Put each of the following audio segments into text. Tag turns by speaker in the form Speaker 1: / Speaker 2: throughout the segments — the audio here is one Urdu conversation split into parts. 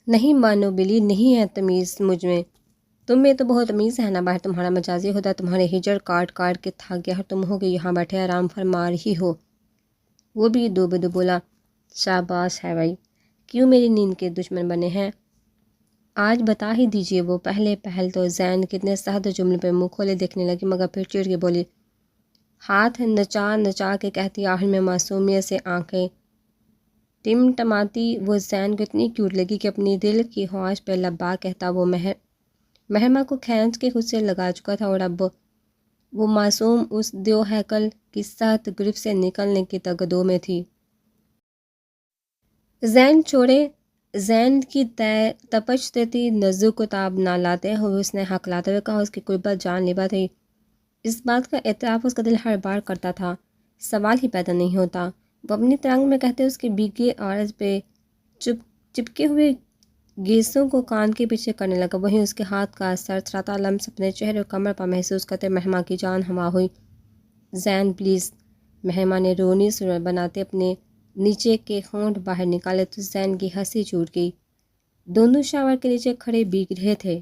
Speaker 1: نہیں مانو بلی، نہیں ہے تمیز مجھ میں، تم میں تو بہت تمیز ہے نا، باہر تمہارا مجازی ہوتا تمہارے ہجر کاٹ کاٹ کے تھک گیا، اور تم ہو کہ یہاں بیٹھے آرام فرما رہی ہو۔ وہ بھی دو بدو بولا، شاباش ہے بھائی، کیوں میری نیند کے دشمن بنے ہیں؟ آج بتا ہی دیجئے۔ وہ پہل تو زین کتنے سخت جملے پہ منہ کھولے دیکھنے لگی، مگر پھر چڑ کے بولی، ہاتھ نچا نچا کے کہتی، آخر میں معصومیت سے آنکھیں ٹمٹماتی وہ زین کو اتنی کیوٹ لگی کہ اپنی دل کی خواہش پہ لبیک کہتا وہ مہرمہ کو کھینچ کے خود سے لگا چکا تھا، اور اب وہ معصوم اس دیو ہیکل کی سخت گرفت سے نکلنے کی تگدو میں تھی۔ زین چھوڑے، زین کی تپش دیتی نزدیک کو تاب نہ لاتے ہوئے اس نے حق لاتے ہوئے کہا، اس کی قربت جان لیوا تھی۔ اس بات کا اعتراف اس کا دل ہر بار کرتا تھا، سوال ہی پیدا نہیں ہوتا۔ وہ اپنی ترنگ میں کہتے اس کے بھیگے عارض پہ چپکے ہوئے گیسوں کو کان کے پیچھے کرنے لگا، وہیں اس کے ہاتھ کا سرسراتا لمس اپنے چہرے اور کمر پر محسوس کرتے مہرماں کی جان ہوا ہوئی۔ زین پلیز، مہرماں نے رونی صورت بناتے اپنے نیچے کے ہونٹ باہر نکالے تو زین کی ہنسی چھوٹ گئی۔ دونوں شاور کے نیچے کھڑے بھیگ رہے تھے۔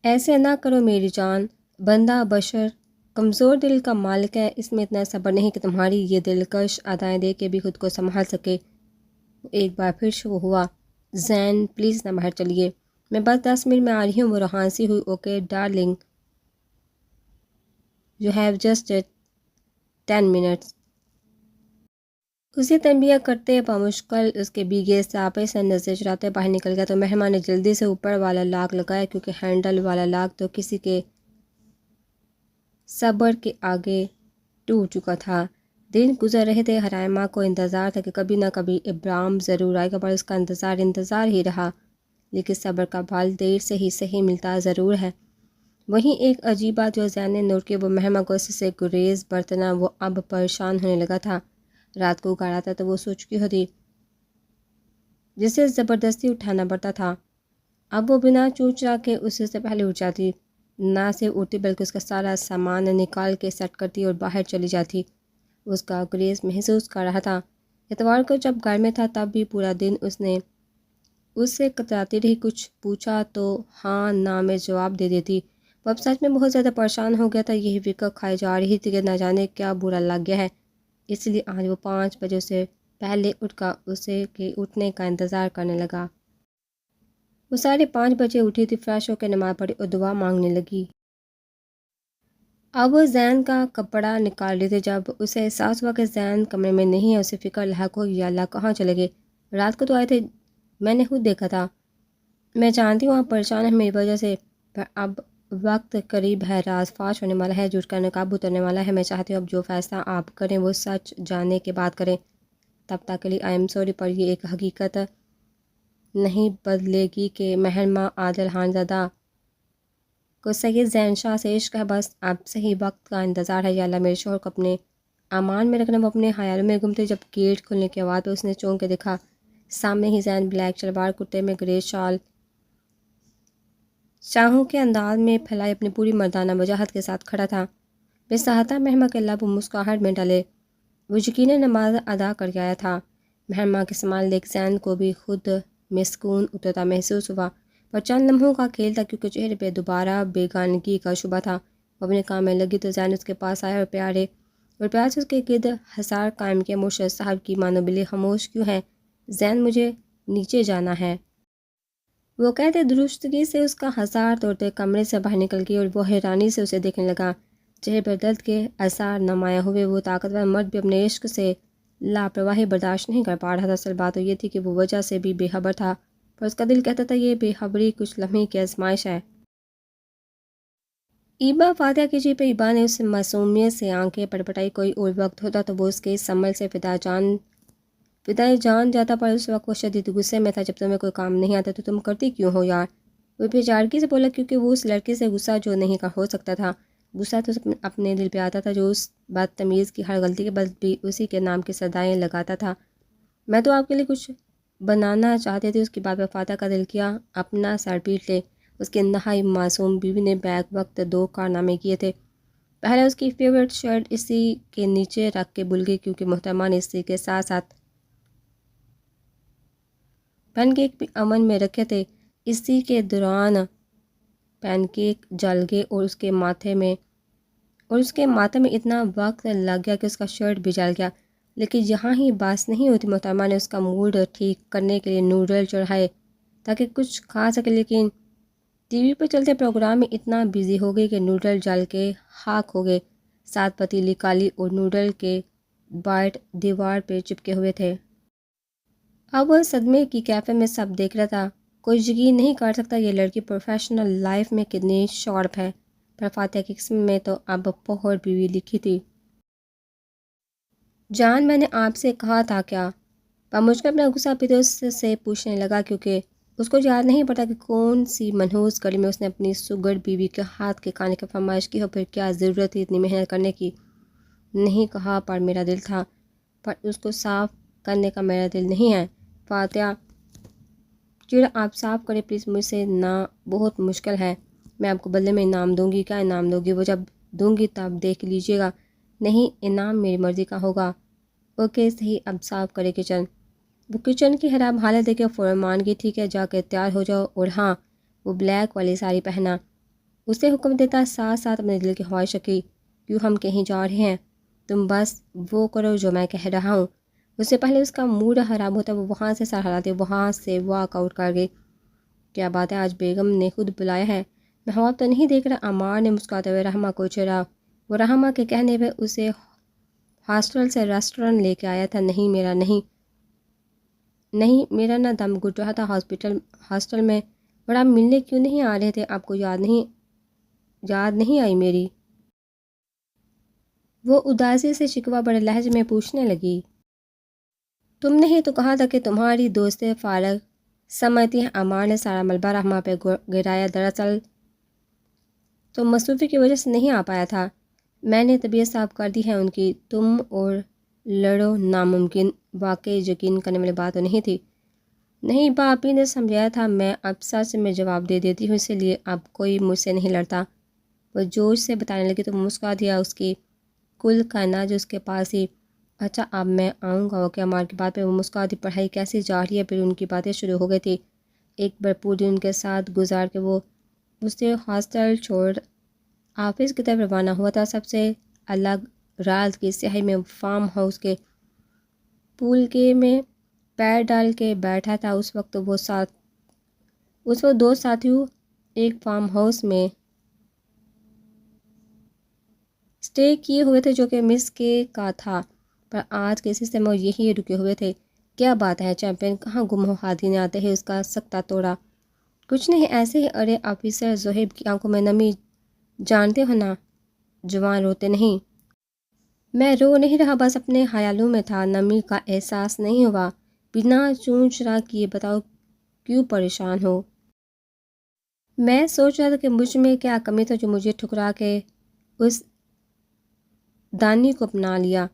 Speaker 1: ایسے نہ کرو میری جان، بندہ بشر کمزور دل کا مالک ہے، اس میں اتنا صبر نہیں کہ تمہاری یہ دلکش ادائیں دے کے بھی خود کو سنبھال سکے۔ ایک بار پھر شروع ہوا، زین پلیز نہ باہر چلیے، میں بس 10 منٹ میں آ رہی ہوں۔ وہ روحانسی ہوئی، okay darling, you have just 10 minutes. اسے تنبیہ کرتے بمشکل اس کے بھیگے ساپے سے نظر چراتے باہر نکل گیا تو مہرماں نے جلدی سے اوپر والا لاک لگایا، کیونکہ ہینڈل والا لاک تو کسی کے صبر کے آگے ٹوٹ چکا تھا۔ دن گزر رہے تھے، حرائمہ کو انتظار تھا کہ کبھی نہ کبھی ابرام ضرور آئے گا، پر اس کا انتظار ہی رہا، لیکن صبر کا پھل دیر سے ہی صحیح ملتا ضرور ہے۔ وہیں ایک عجیب بات جو زین نے نوٹ کی، وہ مہرماں کو اس سے گریز برتنا وہ اب پریشان ہونے لگا تھا۔ رات کو گھر آتا تو وہ سو چکی ہوتی، جسے زبردستی اٹھانا پڑتا تھا۔ اب وہ بنا چوچا کے اسے سے پہلے اٹھ جاتی، نہ صرف اٹھتی بلکہ اس کا سارا سامان نکال کے سیٹ کرتی اور باہر چلی جاتی۔ اس کا گریز محسوس کر رہا تھا۔ اتوار کو جب گھر میں تھا تب بھی پورا دن اس سے کتراتی رہی، کچھ پوچھا تو ہاں نہ میں جواب دے دیتی۔ وہ اب سچ میں بہت زیادہ پریشان ہو گیا تھا، یہی فکر کھائی جا رہی تھی کہ نہ جانے کیا برا لگ گیا ہے، اس لیے آج وہ 5 بجے سے پہلے اٹھ کر اسے کے اٹھنے کا انتظار کرنے لگا۔ وہ 5:30 بجے اٹھی تھی، فریش ہو کے نماز پڑھی اور دعا مانگنے لگی۔ اب وہ زین کا کپڑا نکال رہی تھی جب اسے احساس ہوا کہ زین کمرے میں نہیں ہے۔ اسے فکر لاحق ہو، یا اللہ کہاں چلے گئے؟ رات کو تو آئے تھے، میں نے خود دیکھا تھا۔ میں جانتی ہوں آپ پریشان ہیں میری وجہ سے، پر اب وقت قریب ہے، راز فاش ہونے والا ہے، جھوٹ کا نقاب اترنے والا ہے۔ میں چاہتی ہوں اب جو فیصلہ آپ کریں وہ سچ جاننے کے بعد کریں۔ تب تک کے لیے آئی ایم سوری، پر یہ ایک حقیقت نہیں بدلے گی کہ مہرماں عادل خانزادہ کو سید زین شاہ سے عشق ہے، بس اب صحیح وقت کا انتظار ہے۔ یا اللہ میرے شوہر کو اپنے امان میں رکھنا۔ وہ اپنے خیالوں میں گم تھے جب گیٹ کھلنے کی آواز پہ اس نے چونک کے دیکھا، سامنے ہی زین بلیک شلوار کرتے میں گریز شال شاہوں کے انداز میں پھیلائے اپنی پوری مردانہ وجاہت کے ساتھ کھڑا تھا۔ بے سہاتا مہرماں کے لب مسکراہٹ میں ڈلے، وہ یقیناً نماز ادا کر کے آیا تھا۔ مہرماں کے سمال دیکھ زین کو بھی خود میں سکون اترتا محسوس ہوا، پر چند لمحوں کا کھیل تھا، کیونکہ چہرے پہ دوبارہ بیگانگی کا شبہ تھا۔ وہ اپنے کام میں لگی تو زین اس کے پاس آیا اور پیار سے اس کے گرد حصار قائم کیا۔ مرشد صاحب کی مانو بلی خاموش کیوں ہے؟ زین مجھے نیچے جانا ہے، وہ کہتے درستگی سے اس کا حصار توڑتے کمرے سے باہر نکل گئی، اور وہ حیرانی سے اسے دیکھنے لگا۔ چہرے پر درد کے آثار نمایاں ہوئے، وہ طاقتور مرد بھی اپنے عشق سے لاپرواہی برداشت نہیں کر پا رہا تھا۔ اصل بات تو یہ تھی کہ وہ وجہ سے بھی بے خبر تھا، پر اس کا دل کہتا تھا یہ بے خبری کچھ لمحے کی آزمائش ہے۔ ایبا فاتحہ کی جی پہ ایبا نے اس معصومیت سے آنکھیں پٹپٹائی۔ کوئی اور وقت ہوتا تو وہ اس کے اس عمل سے فدائے جان جاتا، پر اس وقت وہ شدید غصے میں تھا۔ جب تمہیں کوئی کام نہیں آتا تو تم کرتی کیوں ہو یار؟ وہ بیچارگی سے بولا، کیونکہ وہ اس لڑکے سے غصہ جو نہیں ہو سکتا تھا۔ غصہ تو اپنے دل پہ آتا تھا جو اس بدتمیز کی ہر غلطی کے بعد بھی اسی کے نام کی صدائیں لگاتا تھا۔ میں تو آپ کے لیے کچھ بنانا چاہتی تھی۔ اس کی بات پہ فاتح کا دل کیا اپنا سر پیٹ لے۔ اس کی انتہائی معصوم بیوی نے بیک وقت 2 کارنامے کیے تھے۔ پہلے اس کی فیورٹ شرٹ اسی کے نیچے رکھ کے بھول گئی، کیونکہ محترمہ نے اسی کے ساتھ ساتھ پین کیک بھی اوون میں رکھے تھے۔ اسی کے دوران پین کیک جل گئے اور اس کے ماتھے میں اتنا وقت لگ گیا کہ اس کا شرٹ بھی جل گیا۔ لیکن یہاں ہی بات نہیں ہوتی، محترمہ نے اس کا موڈ ٹھیک کرنے کے لیے نوڈل چڑھائے تاکہ کچھ کھا سکے، لیکن ٹی وی پر چلتے پروگرام میں اتنا بزی ہو گئی کہ نوڈل جل کے خاک ہو گئے۔ ساتھ پتیلی کالی اور نوڈل کے بائٹ دیوار پہ چپکے ہوئے تھے۔ اب وہ صدمے کی کیفے میں سب دیکھ رہا تھا۔ کوئی یقین نہیں کر سکتا یہ لڑکی پروفیشنل لائف میں کتنی شارپ ہے، پر فاتحہ کی قسم میں تو اب پہر بیوی لکھی تھی۔ جان، میں نے آپ سے کہا تھا کیا؟ پر مجھ کو اپنا غصہ پیتے اس سے پوچھنے لگا، کیونکہ اس کو یاد نہیں پڑتا کہ کون سی منحوس گھڑی میں اس نے اپنی سگڑ بیوی کے ہاتھ کے کھانے کی فرمائش کی ہو، پھر کیا ضرورت تھی اتنی محنت کرنے کی۔ نہیں کہا، پر میرا دل تھا، پر اس کو صاف کرنے کا میرا دل نہیں ہے۔ فاتحہ، چڑ آپ صاف کریں پلیز، مجھ سے نہ بہت مشکل ہے۔ میں آپ کو بدلے میں انعام دوں گی۔ کیا انعام دوں گی؟ وہ جب دوں گی تب دیکھ لیجیے گا۔ نہیں، انعام میری مرضی کا ہوگا۔ اوکے صحیح، اب صاف کرے کچن۔ وہ کچن کی خراب حالت دیکھ کے فوراً مان گئی، ٹھیک ہے، جا کے تیار ہو جاؤ، اور ہاں، وہ بلیک والی ساڑی پہنا۔ اسے حکم دیتا ساتھ ساتھ اپنے دل کی خواہش رکھی، کیوں ہم کہیں جا رہے ہیں، تم بس وہ کرو جو میں کہہ رہا ہوں۔ اس سے پہلے اس کا موڈ خراب ہوتا وہ وہاں سے سر ہلاتے وہاں سے واک آؤٹ کر گئی۔ کیا بات ہے، آج بیگم نے خود بلایا ہے؟ میں خواب تو نہیں دیکھ رہا؟ عمار نے مسکراتے ہوئے رحمہ کو چھیڑا۔ وہ رحمہ کے کہنے پہ اسے ہاسٹل سے ریسٹورنٹ لے کے آیا تھا۔ نہیں میرا نہ دم گھٹ رہا تھا ہاسٹل میں، اور آپ ملنے کیوں نہیں آ رہے تھے؟ آپ کو یاد نہیں آئی میری؟ وہ اداسی سے شکوہ بڑے لہجے میں پوچھنے لگی۔ تم نے ہی تو کہا تھا کہ تمہاری دوستیں فارغ سمجھتی ہیں۔ عمار نے سارا ملبہ رحمہ پہ گرایا۔ دراصل تو مصروفی کی وجہ سے نہیں آ پایا تھا۔ میں نے طبیعت صاف کر دی ہے ان کی۔ تم اور لڑو، ناممکن، واقعی یقین کرنے والی بات تو نہیں تھی۔ نہیں، باپی نے سمجھایا تھا، میں اب سچ میں جواب دے دیتی ہوں، اسی لیے اب کوئی مجھ سے نہیں لڑتا۔ وہ جوش سے بتانے لگی تو مسکرا دیا۔ اس کی کل کائنات جو اس کے پاس ہی۔ اچھا اب میں آؤں گا، اوکے۔ عمار کی بات پہ وہ مسکرا دی۔ پڑھائی کیسی جا رہی ہے؟ پھر ان کی باتیں شروع ہو گئی تھی۔ ایک بھرپور دن ان کے ساتھ گزار کے وہ اسے ہاسٹل چھوڑ آفس کی طرف روانہ ہوا تھا۔ سب سے الگ رات کی سیاہی میں فارم ہاؤس کے پول کے میں پیر ڈال کے بیٹھا تھا۔ اس وقت دو ساتھیوں ایک فارم ہاؤس میں سٹے کیے ہوئے تھے جو کہ مس کے کا تھا، پر آج کے سلسلے میں یہی رکے ہوئے تھے۔ کیا بات ہے چیمپئن، کہاں گم ہو؟ ہادی نے آتے ہی اس کا سکتہ توڑا۔ کچھ نہیں، ایسے ہی۔ ارے آفیسر زہیب کی آنکھوں میں نمی، جانتے ہو نا جوان روتے نہیں۔ میں رو نہیں رہا، بس اپنے خیالوں میں تھا۔ نمی کا احساس نہیں ہوا؟ بنا چون چرا کیے بتاؤ کیوں پریشان ہو؟ میں سوچ رہا تھا کہ مجھ میں کیا کمی تھا جو مجھے ٹھکرا کے اس دانی کو اپنا لیا۔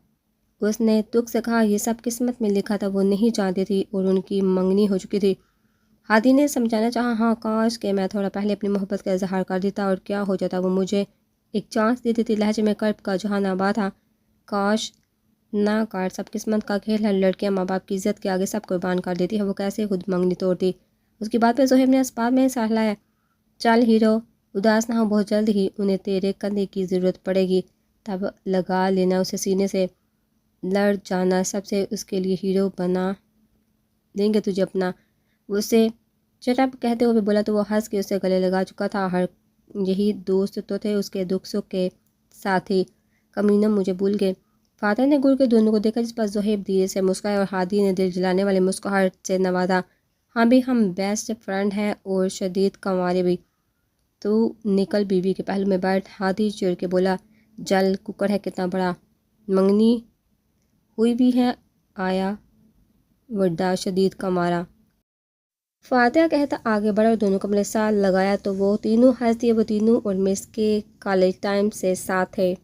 Speaker 1: اس نے دکھ سے کہا، یہ سب قسمت میں لکھا تھا، وہ نہیں جانتی تھی اور ان کی منگنی ہو چکی تھی۔ ہادی نے سمجھانا چاہا، ہاں کاش کہ میں تھوڑا پہلے اپنی محبت کا اظہار کر دیتا، اور کیا ہو جاتا، وہ مجھے ایک چانس دے دیتی۔ لہجے میں کرب کا جہان آباد تھا۔ کاش نہ کر، سب قسمت کا کھیل ہے، لڑکیاں ماں باپ کی عزت کے آگے سب قربان کر دیتی ہے۔ وہ کیسے خود منگنی توڑتی؟ اس کی بات پہ زہیب نے اسباب میں سر ہلایا۔ چل ہیرو، اداس نہ ہو، بہت جلد ہی انہیں تیرے کندھے کی ضرورت پڑے گی، تب لگا لینا اسے سینے سے، لڑ جانا سب سے، اس کے لیے ہیرو بنا دیں گے تجھے اپنا۔ اسے چٹپ کہتے ہوئے بولا تو وہ ہنس کے اسے گلے لگا چکا تھا۔ یہی دوست تو تھے اس کے دکھ سکھ کے ساتھی، کمینہ مجھے بھول گئے۔ فاتح نے گڑ کے دونوں کو دیکھا، جس پر زہیب دھیرے سے مسکرائے اور ہادی نے دل جلانے والی مسکراہٹ سے نوازا۔ ہاں بھی، ہم بیسٹ فرینڈ ہیں اور شدید کنوارے بھی۔ تو نکل بیوی کے پہلو میں بیٹھ۔ ہادی چڑ کے بولا، جل ککڑ ہے کتنا بڑا، منگنی ہوئی بھی ہے، آیا وڈا شدید کنوارا۔ فاتحہ کہتا آگے بڑھا اور دونوں کو اپنے ساتھ لگایا تو وہ تینوں ہنس دیے۔ وہ تینوں اور مس کے کالج ٹائم سے ساتھ تھے۔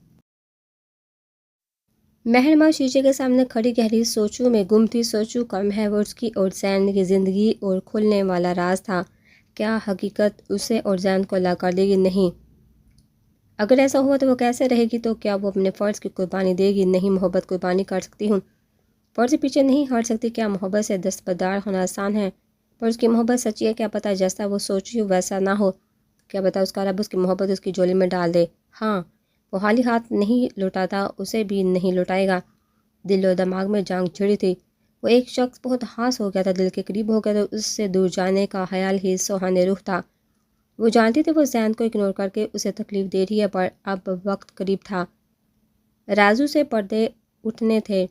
Speaker 1: مہرماں شیشے کے سامنے کھڑی گہری سوچوں میں گم تھی۔ سوچوں کم ہے، وہ اس کی اور زین کی زندگی اور کھلنے والا راز تھا۔ کیا حقیقت اسے اور زین کو الگ کر دے گی؟ نہیں۔ اگر ایسا ہوا تو وہ کیسے رہے گی؟ تو کیا وہ اپنے فرض کی قربانی دے گی؟ نہیں، محبت قربانی کر سکتی ہوں، فرض سے پیچھے نہیں ہٹ سکتی۔ کیا محبت سے دستبردار ہونا آسان ہے؟ پر اس کی محبت سچی ہے، کیا پتہ جیسا وہ سوچی ہو ویسا نہ ہو، کیا پتہ اس کا رب اس کی محبت اس کی جولی میں ڈال دے۔ ہاں، وہ خالی ہاتھ نہیں لوٹاتا، اسے بھی نہیں لوٹائے گا۔ دل و دماغ میں جنگ چھڑی تھی۔ وہ ایک شخص بہت خاص ہو گیا تھا، دل کے قریب ہو گیا تو اس سے دور جانے کا خیال ہی سوہانے روح تھا۔ وہ جانتی تھی وہ زین کو اگنور کر کے اسے تکلیف دے رہی ہے، پر اب وقت قریب تھا۔ رازو سے پردے اٹھنے تھے،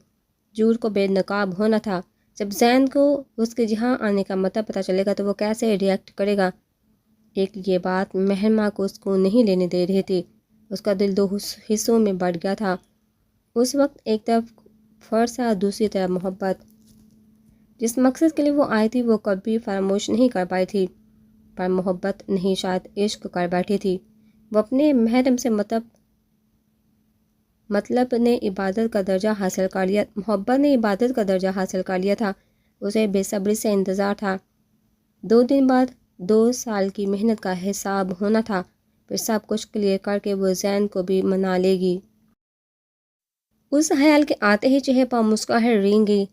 Speaker 1: جور کو بے نقاب ہونا تھا۔ جب زین کو اس کے جہاں آنے کا مطلب پتہ چلے گا تو وہ کیسے ریئیکٹ کرے گا؟ ایک یہ بات مہرماں کو سکون نہیں لینے دے رہی تھی۔ اس کا دل دو حصوں میں بٹ گیا تھا۔ اس وقت ایک طرف فرصہ، دوسری طرف محبت۔ جس مقصد کے لیے وہ آئی تھی وہ کبھی فراموش نہیں کر پائی تھی، پر محبت نہیں، شاید عشق کر بیٹھی تھی۔ وہ اپنے محرم سے مطلب نے عبادت کا درجہ حاصل کر لیا، محبت نے عبادت کا درجہ حاصل کر لیا تھا۔ اسے بے صبری سے انتظار تھا۔ 2 دن بعد 2 سال کی محنت کا حساب ہونا تھا، پھر سب کچھ کلیئر کر کے وہ زین کو بھی منا لے گی۔ اس خیال کے آتے ہی چہرے پر مسکراہٹ رنگ گئی۔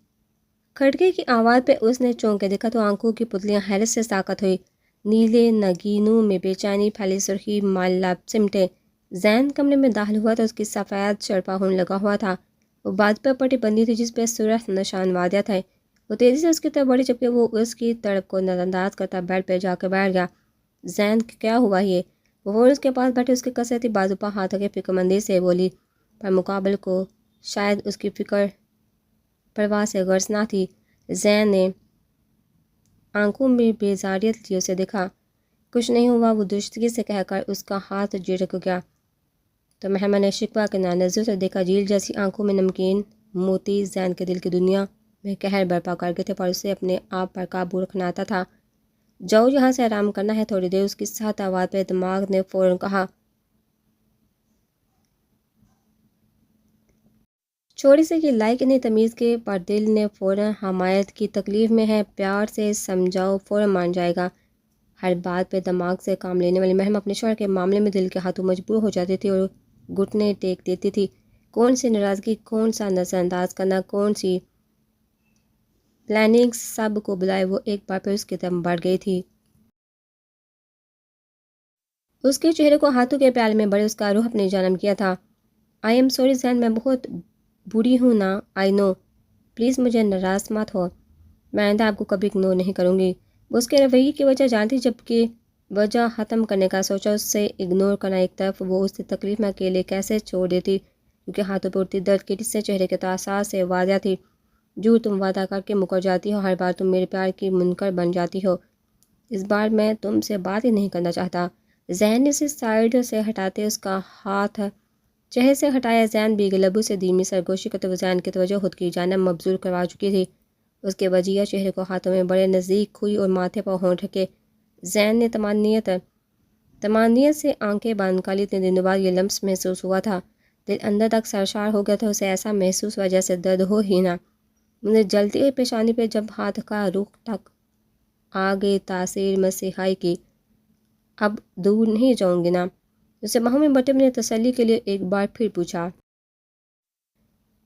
Speaker 1: کھڑکی کی آواز پہ اس نے چونک کے دیکھا تو آنکھوں کی پتلیاں حیرت سے ساکت ہوئی۔ نیلے نگینوں میں بے چینی پھیلی، سرخی مائل سمٹے۔ زین کمرے میں داخل ہوا تو اس کی سفید شرپا ہون لگا ہوا تھا۔ وہ بات پہ پٹی بندی تھی جس پہ سرخ نشان واضح تھے۔ وہ تیزی سے اس کی طرف بڑھی جبکہ وہ اس کی تڑپ کو نظر انداز کرتا بیڈ پہ جا کے بیٹھ گیا۔ زین، کیا ہوا یہ؟ وہ اس کے پاس بیٹھے اس کے کسرتی بازو پر ہاتھ رکھے فکرمندی سے بولی، پر مقابل کو شاید اس کی فکر پرواہ سے غرض نہ تھی۔ زین نے آنکھوں میں بیزاریت لیے اسے دیکھا۔ کچھ نہیں ہوا، وہ درستگی سے کہہ کر اس کا ہاتھ جھٹک گیا تو مہرماں نے شکوہ کے نظر سے دیکھا۔ جھیل جیسی آنکھوں میں نمکین موتی زین کے دل کی دنیا میں قہر برپا کر گئے تھے، پر اسے اپنے آپ پر قابو رکھنا آتا تھا۔ جاؤ، یہاں سے آرام کرنا ہے تھوڑی دیر، اس کی سخت آواز پہ دماغ نے فوراً کہا۔ چھوڑی سے یہ لائق نہیں تمیز کے، پر دل نے فوراً حمایت کی۔ تکلیف میں ہے، پیار سے سمجھاؤ، فوراً مان جائے گا۔ ہر بات پہ دماغ سے کام لینے والی مہم اپنے شوہر کے معاملے میں دل کے ہاتھوں مجبور ہو جاتی تھی اور گھٹنے ٹیک دیتی تھی۔ کون سی ناراضگی، کون سا نظر انداز کرنا، کون سی پلاننگ، سب کو بلائے وہ ایک بار پھر اس کی طرف بڑھ گئی تھی۔ اس کے چہرے کو ہاتھوں کے پیالے میں بڑے اس کا روح اپنی جانب کیا تھا۔ آئی ایم سوری زین، میں بہت بری ہوں نا، آئی نو، پلیز مجھے ناراض مت ہو، میں آئندہ آپ کو کبھی اگنور نہیں کروں گی۔ وہ اس کے رویے کی وجہ جانتی، جبکہ وجہ ختم کرنے کا سوچا۔ اس سے اگنور کرنا ایک طرف، وہ اس تکلیف میں اکیلے کیسے چھوڑ دیتی، کیونکہ ہاتھوں پہ اڑتی درد کی ٹس سے چہرے کے تاثرات سے واضح تھی۔ جو تم وعدہ کر کے مکر جاتی ہو، ہر بار تم میرے پیار کی منکر بن جاتی ہو، اس بار میں تم سے بات ہی نہیں کرنا چاہتا۔ زین نے اسے سائیڈ سے ہٹاتے اس کا ہاتھ چہرے سے ہٹایا۔ زین بھی لبوں سے دھیمی سرگوشی کرتے ہوئے زین کی توجہ خود کی جانب مبذول کروا چکی تھی۔ اس کے وجیہ چہرے کو ہاتھوں میں بڑے نزدیک ہوئی اور ماتھے پر ہونٹ رکھے۔ زین نے طمانینت سے آنکھیں بند کر لی۔ اتنے دنوں بعد یہ لمس محسوس ہوا تھا، دل اندر تک سرشار ہو گیا تھا۔ اسے ایسا محسوس ہوا جیسے درد ہو ہی نہ۔ مجھے جلتی ہوئی پیشانی پہ جب ہاتھ کا رخ تک آ گئی تاثیر مسیحائی کی، اب دور نہیں جاؤں گی نا؟ اسے باہوں میں بٹے نے تسلی کے لیے ایک بار پھر پوچھا۔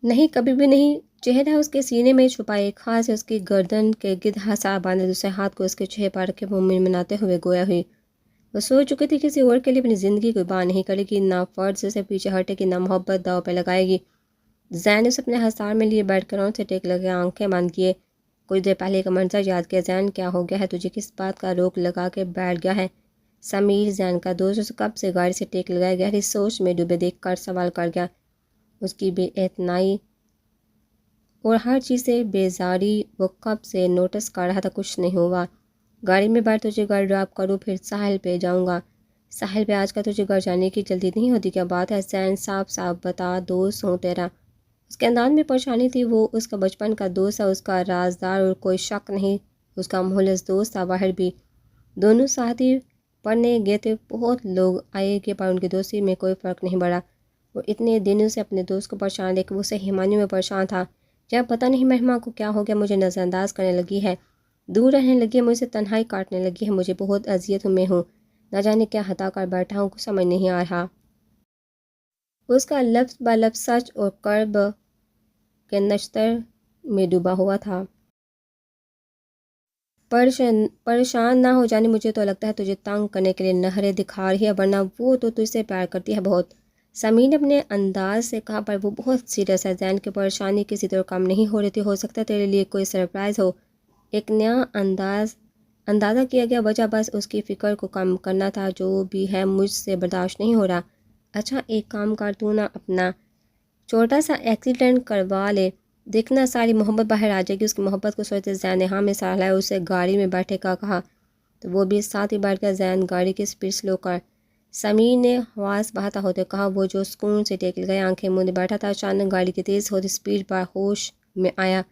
Speaker 1: نہیں، کبھی بھی نہیں۔ چہرہ اس کے سینے میں چھپائے ایک خاص اس کی گردن کے گرد ہسا باندھے دوسرے ہاتھ کو اس کے چہرے پر رکھے وہ منمناتے ہوئے گویا ہوئی۔ وہ سوچ چکی تھی کسی اور کے لیے اپنی زندگی کوئی بات نہیں کرے گی، نہ فرض سے پیچھے ہٹے گی، نہ محبت داؤ پہ لگائے گی۔ زین اسے اپنے ہثار میں لیے بیٹھ کر سے ٹیک لگے آنکھیں بند کیے۔ کچھ دیر پہلے کا منظر یاد کیا۔ زین، کیا ہو گیا ہے تجھے؟ کس بات کا روک لگا کے بیٹھ گیا ہے؟ سمیر، زین کا دوست، اسے کب سے گاڑی سے ٹیک لگائے گہری سوچ میں ڈوبے دیکھ کر سوال کر گیا۔ اس کی بے اعتنائی اور ہر چیز سے بیزاری وہ کب سے نوٹس کر رہا تھا۔ کچھ نہیں ہوا، گاڑی میں بیٹھ تجھے گھر ڈراپ کروں، پھر ساحل پہ جاؤں گا۔ ساحل پہ آج کل تجھے گھر جانے کی جلدی نہیں ہوتی، کیا بات ہے؟ زین، صاف صاف بتا، دوست ہوں تیرا۔ اس کے انداز میں پریشانی تھی۔ وہ اس کا بچپن کا دوست تھا، اس کا رازدار، اور کوئی شک نہیں اس کا مخلص دوست تھا۔ باہر بھی دونوں ساتھ ہی پڑھنے گئے تھے، بہت لوگ آئے گئے، پر ان کی دوستی میں کوئی فرق نہیں پڑا۔ وہ اتنے دنوں سے اپنے دوست کو پریشان دیکھ وہ اسے ہیمانیوں میں پریشان تھا۔ یا پتہ نہیں مہما کو کیا ہو گیا، مجھے نظر انداز کرنے لگی ہے، دور رہنے لگی ہے، مجھ سے تنہائی کاٹنے لگی ہے، مجھے بہت اذیت میں ہوں، نہ جانے کیا ہتا کر بیٹھا ہوں، کچھ سمجھ نہیں آ رہا۔ اس کا لفظ بہ لفظ سچ اور کرب کے نشتر میں ڈوبا ہوا تھا۔ پریشان نہ ہو جانی، مجھے تو لگتا ہے تجھے تنگ کرنے کے لیے نہریں دکھا رہی ہے، ورنہ وہ تو تجھ سے پیار کرتی ہے بہت، سمیر نے اپنے انداز سے کہا۔ پر وہ بہت سیریس ہے، زین کی پریشانی کسی طرح کم نہیں ہو رہی تھی۔ ہو سکتا ہے تیرے لیے کوئی سرپرائز ہو۔ ایک نیا اندازہ کیا گیا، وجہ بس اس کی فکر کو کم کرنا تھا۔ جو بھی ہے مجھ سے برداشت نہیں ہو رہا۔ اچھا ایک کام کر، تو نہ اپنا چھوٹا سا ایکسیڈنٹ کروا لے، دیکھنا ساری محبت باہر آ جائے گی۔ اس کی محبت کو سوچتے زین نے ہاں میں ساتھ لایا، اسے گاڑی میں بیٹھے کا کہا تو وہ بھی ساتھ ہی بیٹھ گیا۔ زین گاڑی کی سپیڈ سلو کر، سمیر نے حواس بہاتا ہوتے کہا۔ وہ جو سکون سے ٹیک گئے آنکھیں موندے بیٹھا تھا، اچانک گاڑی کی تیز ہوتی سپیڈ پر ہوش میں آیا۔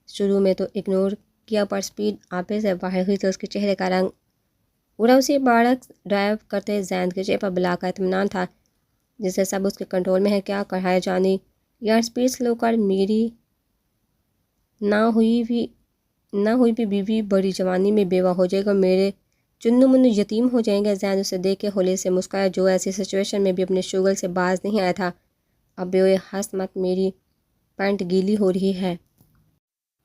Speaker 1: شروع میں تو اگنور کیا، پر سپیڈ آپے سے باہر ہوئی تو اس کے چہرے کا رنگ اڑا۔ اسی برعکس ڈرائیو کرتے زین کے چہرے پر بلا کا اطمینان تھا، جسے سب اس کے کنٹرول میں ہے۔ کیا کہا ہے جانی، یار سپیڈ سلو کر، میری نہ ہوئی بھی بیوی بڑی جوانی میں بیوہ ہو جائے گا، میرے چنو منو یتیم ہو جائیں گے۔ زین اسے دیکھ کے ہولی سے مسکرایا، جو ایسی سچویشن میں بھی اپنے شغل سے باز نہیں آیا تھا۔ اب بے ہنس مت، میری پینٹ گیلی ہو رہی ہے۔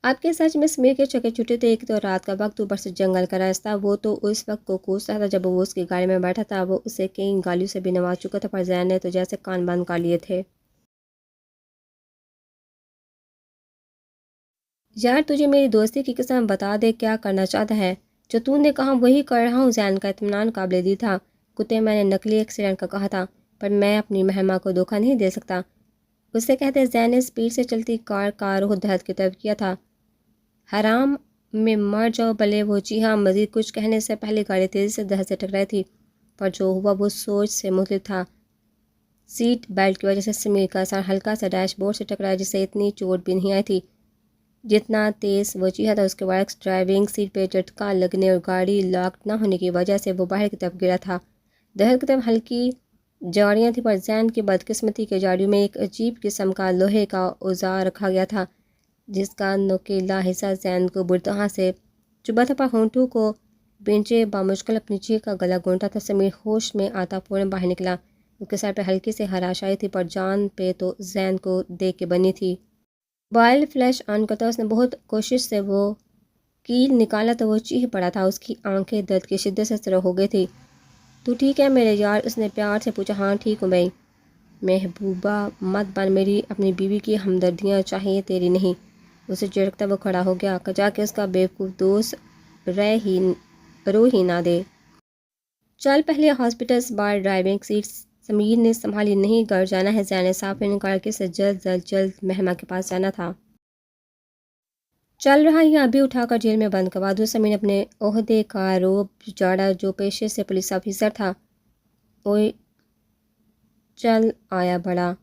Speaker 1: آپ کے سچ میں سمیر کے چکے چھٹے تھے۔ ایک تو رات کا وقت، اوپر سے جنگل کا راستہ۔ وہ تو اس وقت کو کوستا تھا جب وہ اس کی گاڑی میں بیٹھا تھا۔ وہ اسے کئی گالیوں سے بھی نواز چکا تھا، پر زین نے تو جیسے کان بند کر لیے تھے۔ یار تجھے میری دوستی کی قسم، بتا دے کیا کرنا چاہتا ہے۔ جو تو نے کہا وہی کر رہا ہوں۔ زین کا اطمینان قابل دید تھا۔ کتے میں نے نقلی ایکسیڈنٹ کا کہا تھا، پر میں اپنی مہما کو دھوکہ نہیں دے سکتا۔ اسے کہتے زین نے سپیڈ سے چلتی کار کا رخ دہت کی طرف کیا تھا۔ حرام میں مر جاؤ بلے وہ، جی ہاں۔ مزید کچھ کہنے سے پہلے گاڑی تیزی سے دہت سے ٹکرائی تھی، پر جو ہوا وہ سوچ سے مختلف تھا۔ سیٹ بیلٹ کی وجہ سے سمیر کا سر ہلکا سا ڈیش بورڈ سے ٹکرایا، جسے اتنی چوٹ بھی نہیں آئی تھی جتنا تیز وہ چیخا تھا۔ اس کے برعکس ڈرائیونگ سیٹ پہ جھٹکا لگنے اور گاڑی لاک نہ ہونے کی وجہ سے وہ باہر کی طرف گرا تھا۔ دہت کی طرف ہلکی جاڑیاں تھیں، پر زین کی بدقسمتی کے جاڑیوں میں ایک عجیب قسم کا لوہے کا اوزار رکھا گیا تھا، جس کا نوکیلا حصہ زین کو بری طرح سے چبھا تھا، پر ہونٹوں کو بینچے بامشکل اپنی چیخ کا گلا گھونٹا تھا۔ سمیر ہوش میں آتا فوراً باہر نکلا۔ اس کے سر پہ ہلکی سے خراش آئی تھی، پر جان پہ تو زین کو دیکھ کے بنی تھی۔ موبائل فلیش آن کرتا اس نے بہت کوشش سے وہ کیل نکالا تو وہ چیخ پڑا تھا۔ اس کی آنکھیں درد کی شدت سے سرخ ہو گئی تھی۔ تو ٹھیک ہے میرے یار، اس نے پیار سے پوچھا۔ ہاں ٹھیک ہوں بھائی۔ محبوبہ مت بن، میری اپنی بیوی کی ہمدردیاں چاہیے، تیری نہیں۔ اسے جھڑکتا وہ کھڑا ہو گیا، جا کے اس کا بیوقوف دوست رو ہی نہ دے۔ چل پہلے ہاسپٹل سے باہر۔ ڈرائیونگ سیٹ سمیر نے سنبھالی، نہیں گھر جانا ہے۔ زین نے صاف نکال کے اسے جلد مہما کے پاس جانا تھا۔ چل رہا یا ابھی اٹھا کر جیل میں بند کروا دوں؟ سمیر نے اپنے عہدے کا روب جھاڑا، جو پیشے سے پولیس آفیسر تھا۔ اوئے چل آیا بڑا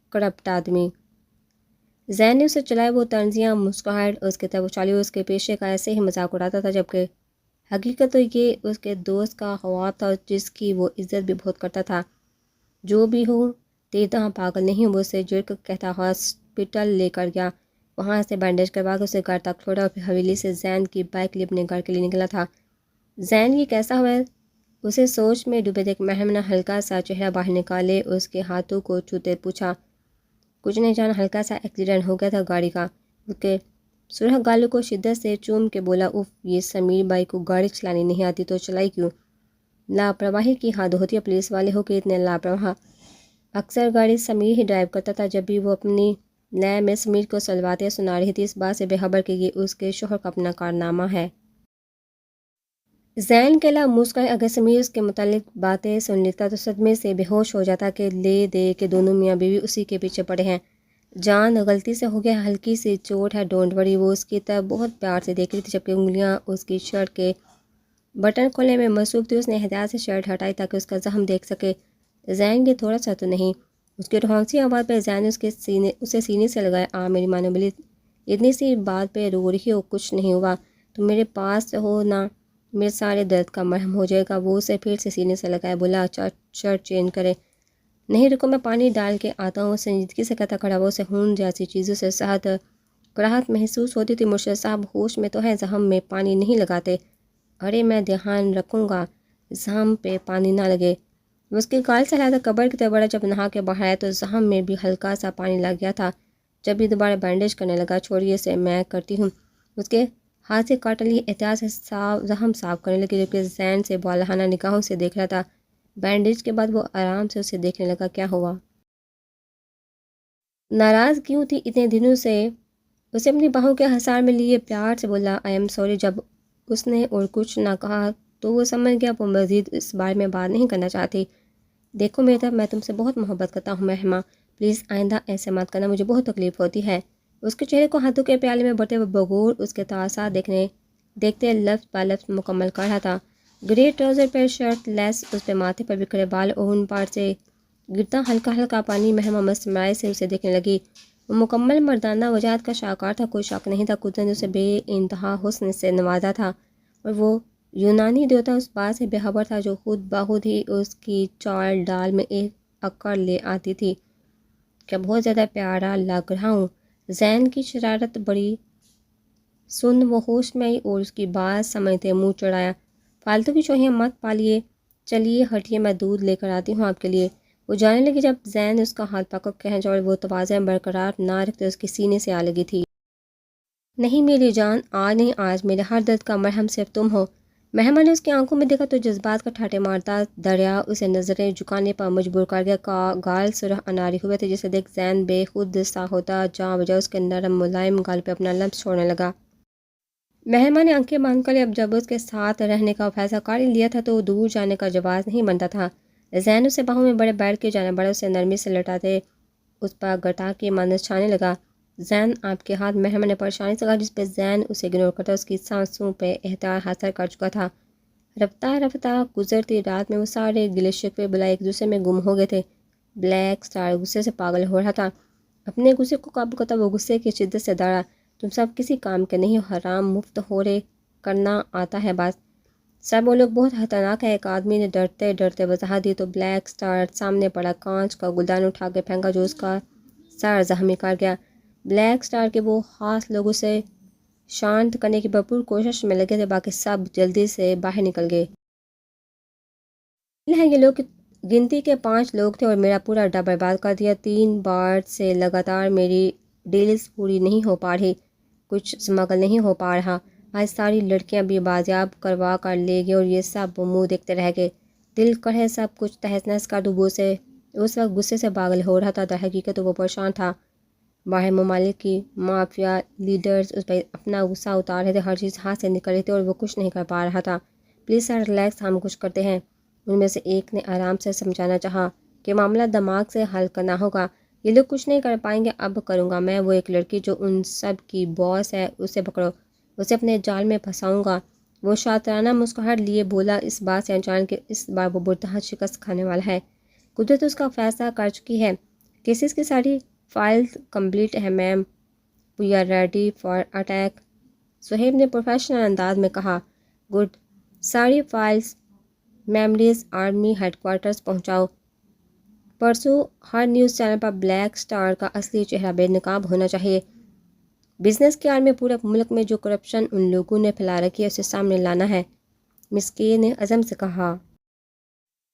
Speaker 1: کرپٹ آدمی۔ زین نے اسے چلائے، وہ طنزیہ مسکراہٹ اس کی طرف اچھالی اور اس کے پیشے کا ایسے ہی مذاق اڑاتا تھا، جبکہ حقیقت تو یہ اس کے دوست کا خواب تھا جس کی وہ عزت بھی بہت کرتا تھا۔ جو بھی ہو تیری طرح پاگل نہیں ہوں، وہ اسے جھڑک کہتا ہاسپٹل لے کر گیا۔ وہاں سے بینڈیج کروا کے اسے گھر تک چھوڑا اور پھر حویلی سے زین کی بائک لیے اپنے گھر کے لیے نکلا تھا۔ زین یہ کیسا ہوا ہے؟ اسے سوچ میں ڈوبے دیکھ مہم نے ہلکا سا چہرہ باہر نکالے اس کے ہاتھوں کو چھوتے پوچھا۔ کچھ نہیں جانا، ہلکا سا ایکسیڈنٹ ہو گیا تھا گاڑی کا۔ اس کے سرخ گالوں کو شدت سے چوم کے بولا، اف یہ سمیر بھائی کو گاڑی چلانی نہیں آتی تو چلائی کیوں؟ لاپرواہی کی حد ہوتی ہے، پولیس والے ہو کے اتنے لاپرواہ۔ اکثر گاڑی سمیر ہی ڈرائیو کرتا تھا، جب بھی وہ اپنی لے میں سمیر کو سلواتیں سنا رہی تھی، اس بات سے بے خبر کہ یہ اس کے شوہر کا اپنا کارنامہ ہے۔ زین کے علاوہ مسکرائے، اگر سمیر اس کے متعلق باتیں سن لیتا تو صدمے سے بے ہوش ہو جاتا کہ لے دے کہ دونوں میاں بیوی اسی کے پیچھے پڑے ہیں۔ جان غلطی سے ہو گیا، ہلکی سی چوٹ ہے، ڈونٹ وری۔ وہ اس کی طرف بہت پیار سے دیکھ رہی تھی، جبکہ انگلیاں اس کی شرٹ کے بٹن کھولنے میں مصروف تھی۔ اس نے احتیاط سے شرٹ ہٹائی تاکہ اس کا زخم دیکھ سکے۔ زین یہ تھوڑا سا تو نہیں؟ اس کی روحانسی آواز پہ زین نے اسے سینے سے لگایا۔ آ میری ماں نے بولی، اتنی سی بات پہ رو رہی ہو، کچھ نہیں ہوا، تم میرے پاس ہو نا، میرے سارے درد کا مرہم ہو جائے گا۔ وہ اسے پھر سے سینے سے لگایا، بولا شرٹ چینج کرے۔ نہیں رکو، میں پانی ڈال کے آتا ہوں، سنجیدگی سے کہتا کھڑا۔ وہ اسے خون جیسی چیزوں سے سخت کراہت محسوس ہوتی تھی۔ مرشد صاحب ہوش میں تو ہے، زخم میں پانی نہیں لگاتے۔ ارے میں دھیان رکھوں گا زخم پہ پانی نہ لگے۔ وہ اس کے گال سے ہلایا تھا، قبر کی طرف بڑھا۔ جب نہا کے باہر آیا تو زخم میں بھی ہلکا سا پانی لگ گیا تھا۔ جب بھی دوبارہ بینڈیج کرنے لگا، چھوڑیے اسے، میں کرتی ہوں۔ اس کے ہاتھ سے کاٹنے لگی، احتیاط سے زخم صاف کرنے لگی، جبکہ زین سے والہانہ نگاہوں سے دیکھ رہا تھا۔ بینڈیج کے بعد وہ آرام سے اسے دیکھنے لگا۔ کیا ہوا؟ ناراض کیوں تھی اتنے دنوں سے؟ اسے اپنی باہوں کے حصار میں لیے پیار سے بولا، آئی ایم سوری۔ جب اس نے اور کچھ نہ کہا تو وہ سمجھ گیا وہ مزید اس بارے میں بات نہیں کرنا چاہتی۔ دیکھو میری طرف، میں تم سے بہت محبت کرتا ہوں مہما، پلیز آئندہ ایسے مت کرنا، مجھے بہت تکلیف ہوتی ہے۔ اس کے چہرے کو ہاتھوں کے پیالے میں بڑھتے ہوئے بغور اس کے تاثرات دیکھتے لفظ بہ لفظ مکمل کر رہا تھا۔ گرے ٹراؤزر پر شرٹ لیس، اس پہ ماتھے پر بکھرے بال اور ان پار سے گرتا ہلکا ہلکا پانی۔ مہما مسمائے سے اسے دیکھنے لگی۔ وہ مکمل مردانہ وجاہت کا شاہکار تھا، کوئی شک نہیں تھا قدرت نے اسے بے انتہا حسن سے نوازا تھا، اور وہ یونانی دیوتا اس بات سے بے خبر تھا جو خود بخود ہی اس کی چال ڈال میں ایک اکڑ لے آتی تھی کہ بہت زیادہ پیارا لگ رہا ہوں۔ زین کی شرارت بڑی سن وہ ہوش میں آئی اور اس کی بات سمجھتے منہ چڑھایا، فالتو کی چوہیاں مت پالیے، چلیے ہٹیے، میں دودھ لے کر آتی ہوں آپ کے لیے۔ وہ جانے لگی جب زین اس کا ہاتھ پکڑ کھینچا اور وہ توازن برقرار نہ رکھتے اس کے سینے سے آ لگی تھی۔ نہیں میری جان، آج نہیں، آج میرے ہر درد کا مرہم صرف تم ہو۔ مہما نے اس کی آنکھوں میں دیکھا تو جذبات کا ٹھاٹھے مارتا دریا اسے نظریں جھکانے پر مجبور کر گیا۔ گال سرخ اناری ہوئے تھے جسے دیکھ زین بے خود سا ہوتا جا بجا اس کے نرم ملائم گال پہ اپنا لمس چھوڑنے لگا۔ مہما نے آنکھیں بند کر لی۔ اب جب اس کے ساتھ رہنے کا فیصلہ کر لیا تھا تو دور جانے کا جواز نہیں بنتا تھا۔ زین اسے باہوں میں بڑے بیٹھ کے جانا بڑا اسے نرمی سے لٹاتے اس پر گٹا کے مانس چھانے لگا۔ زین آپ کے ہاتھ، مہما نے پریشانی سے کہا، جس پہ زین اسے اگنور کرتا اس کی سانسوں پہ احتیاط حاصل کر چکا تھا۔ رفتہ رفتہ گزرتی رات میں وہ سارے گلے شکوے بلا ایک دوسرے میں گم ہو گئے تھے۔ بلیک سٹار غصے سے پاگل ہو رہا تھا۔ اپنے غصے کو قابو کرتا وہ غصے کی شدت سے داڑا، تم سب کسی کام کے نہیں ہو، حرام مفت ہورے کرنا آتا ہے بس۔ سب وہ لوگ بہت خطرناک ہے، ایک آدمی نے ڈرتے ڈرتے وضاحت دی تو بلیک سٹار سامنے پڑا کانچ کا گلدان اٹھا کے پھینکا جو اس کا سر زخمی کر گیا۔ بلیک سٹار کے وہ خاص لوگ اسے شانت کرنے کی بھرپور کوشش میں لگے تھے، باقی سب جلدی سے باہر نکل گئے۔ یہ لوگ گنتی کے 5 لوگ تھے اور میرا پورا اڈا برباد کر دیا۔ 3 بار سے لگاتار میری ڈیلز پوری نہیں ہو پا رہی، کچھ اسمگل نہیں ہو پا رہا۔ آج ساری لڑکیاں بھی بازیاب کروا کر لے گئے اور یہ سب منہ دیکھتے رہ گئے۔ دل کرے سب کچھ تہس نہس کر دوں۔ سے اس وقت غصے سے پاگل ہو رہا تھا، در حقیقت وہ پریشان تھا۔ باہر ممالک کی مافیا لیڈرز اس پر اپنا غصہ اتار رہے تھے، ہر چیز ہاتھ سے نکل رہی تھی اور وہ کچھ نہیں کر پا رہا تھا۔ پلیز سر ریلیکس، ہم کچھ کرتے ہیں، ان میں سے ایک نے آرام سے سمجھانا چاہا کہ معاملہ دماغ سے حل کرنا ہوگا، یہ لوگ کچھ نہیں کر پائیں گے، اب کروں گا میں۔ وہ ایک لڑکی جو ان سب کی باس ہے، اسے پکڑو، اسے اپنے جال میں پھنساؤں گا۔ وہ شاطرانہ مسکراہٹ لیے بولا، اس بات سے انجان کہ اس بار وہ بردہت شکست کھانے والا ہے۔ قدرت اس کا فیصلہ کر چکی ہے، کیسز کی ساری فائلز کمپلیٹ ہیں ma'am, we are ready for attack, Suhaib نے پروفیشنل انداز میں کہا۔ گڈ، ساری files memories army headquarters پہنچاؤ۔ پرسوں ہر نیوز چینل پر بلیک سٹار کا اصلی چہرہ بے نقاب ہونا چاہیے۔ بزنس کی آڑ میں پورے ملک میں جو کرپشن ان لوگوں نے پھیلا رکھی ہے اسے سامنے لانا ہے، مس کے نے عزم سے کہا۔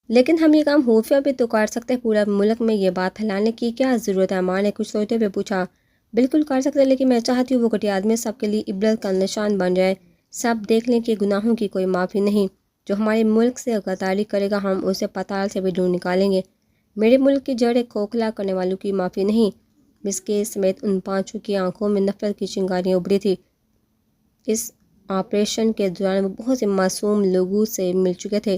Speaker 1: لیکن ہم یہ کام خفیہ بھی تو کر سکتے، پورے ملک میں یہ بات پھیلانے کی کیا ضرورت ہے؟ عمار نے کچھ سوچتے ہوئے پوچھا۔ بالکل کر سکتے، لیکن میں چاہتی ہوں وہ گھٹیا آدمی سب کے لیے عبرت کا نشان بن جائے، سب دیکھ لیں کہ گناہوں کی کوئی معافی نہیں۔ جو ہمارے ملک سے غداری کرے گا ہم اسے پتال سے بھی ڈھونڈ نکالیں گے۔ میرے ملک کی جڑیں کھوکھلا کرنے والوں کی معافی نہیں۔ مس کے سمیت ان 5 کی آنکھوں میں نفرت کی چنگاریاں ابھری تھی۔ اس آپریشن کے دوران وہ بہت سے معصوم لوگوں سے مل چکے تھے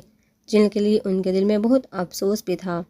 Speaker 1: جن کے لیے ان کے دل میں بہت افسوس بھی تھا۔